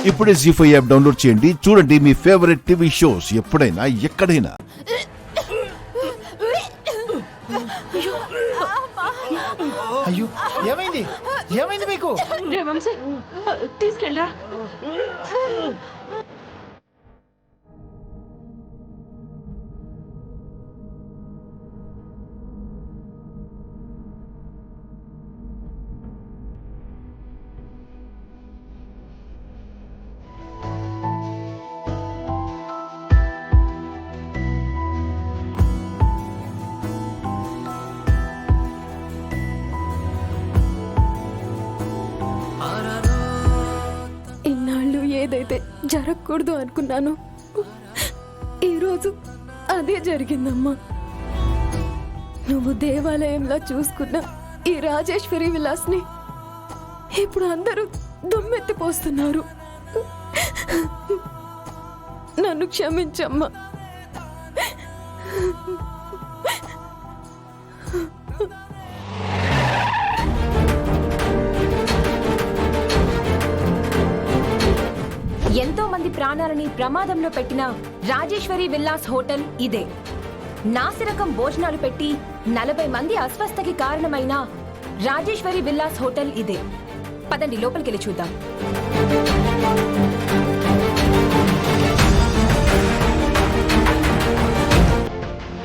ఇప్పుడే జీ5 app download చేయండి. చూడండి మీ ఫేవరెట్ టీవీ షోస్ ఎప్పుడైనా ఎక్కడైనా. అయ్యో ఏమైంది ఏమైంది మీకు? తీసుకెళ్ళరా. ఇన్నాళ్ళు ఏదైతే జరగకూడదు అనుకున్నాను ఈరోజు అదే జరిగిందమ్మా. నువ్వు దేవాలయంలా చూసుకున్న ఈ రాజేశ్వరి విలాస్ని ఇప్పుడు అందరూ దుమ్మెత్తిపోస్తున్నారు. నన్ను క్షమించమ్మా. ఎంతో మంది ప్రాణాలని ప్రమాదంలో పెట్టిన రాజేశ్వరి విల్లాస్ హోటల్ ఇదే. నాసిరకం భోజనాలు పెట్టి 40 మంది అస్వస్థకి కారణమైన రాజేశ్వరి విల్లాస్ హోటల్ ఇదే. పదండి లోపలికెళ్ళి చూద్దాం.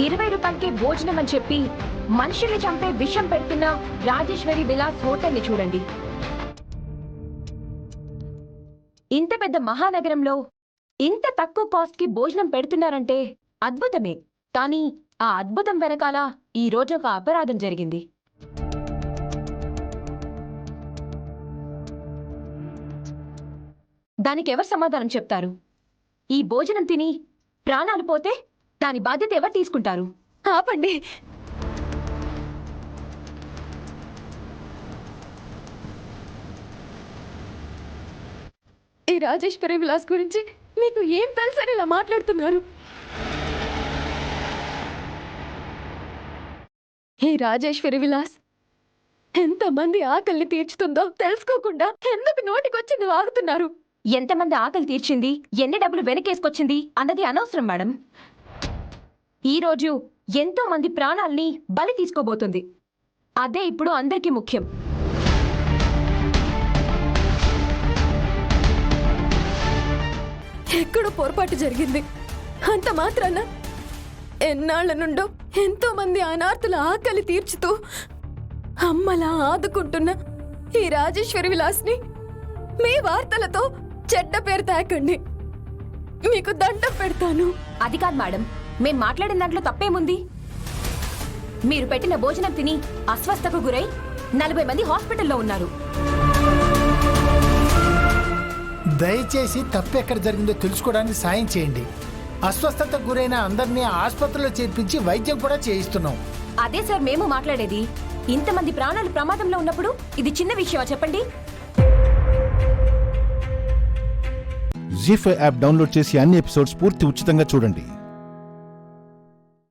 ₹20కే భోజనం అని చెప్పి మనుషుల్ని చంపే విషం పెడుతున్న రాజేశ్వరి విలాస్ హోటల్ ని చూడండి. ఇంత పెద్ద మహానగరంలో ఇంత తక్కువ కాస్ట్ కి భోజనం పెడుతున్నారంటే అద్భుతమే. కానీ ఆ అద్భుతం వెనకాల ఈ రోజు ఒక అపరాధం జరిగింది. దానికి ఎవరు సమాధానం చెప్తారు? ఈ భోజనం తిని ప్రాణాలు పోతే దాని బాధ్యత ఎవరు తీసుకుంటారు? ఆపండి. ఈ రాజేశ్వరి విలాస్ గురించి మీకు ఏం తెలుసని ఇలా మాట్లాడుతున్నారు? ఈ రాజేశ్వరి విలాస్ ఎంతమంది ఆకలిని తీర్చుతుందో తెలుసుకోకుండా ఎందుకు నోటికొచ్చింది వాగుతున్నారు? ఎంతమంది ఆకలి తీర్చింది, ఎన్ని డబ్బులు వెనకేసుకొచ్చింది అన్నది అనవసరం మేడం. ఈరోజు ఎంతో మంది ప్రాణాల్ని బలి తీసుకోబోతుంది. అదే ఇప్పుడు అందరికీ ముఖ్యం. ఎక్కడో పొరపాటు జరిగింది. అంత మాత్రాన ఎన్నాళ్ల నుండో ఎంతో మంది అనాథుల ఆకలి తీర్చుతూ అమ్మలా ఆదుకుంటున్న ఈ రాజేశ్వరి విలాస్ని మీ వార్తలతో చెడ్డ పేరు తాకండి. మీకు దండం పెడతాను. అది కాదు మేడం, మేం మాట్లాడిన దాంట్లో తప్పేముంది? మీరు పెట్టిన భోజనం తిని అస్వస్థకు గురై 40 మంది హాస్పిటల్లో ఉన్నారు. దయచేసి తప్పు ఎక్కడ జరిగిందో తెలుసుకోవడానికి సాయం చేయండి. అస్వస్థతకు గురైన అందరినీ ఆసుపత్రిలో చేర్పించి వైద్యం కూడా చేయిస్తున్నాం. అదే సార్ మేము మాట్లాడేది. ఇంతమంది ప్రాణాలు ప్రమాదంలో ఉన్నప్పుడు ఇది చిన్న విషయమా చెప్పండి? జీ5 యాప్ డౌన్లోడ్ చేసి అన్ని ఎపిసోడ్స్ పూర్తి ఉచితంగా చూడండి.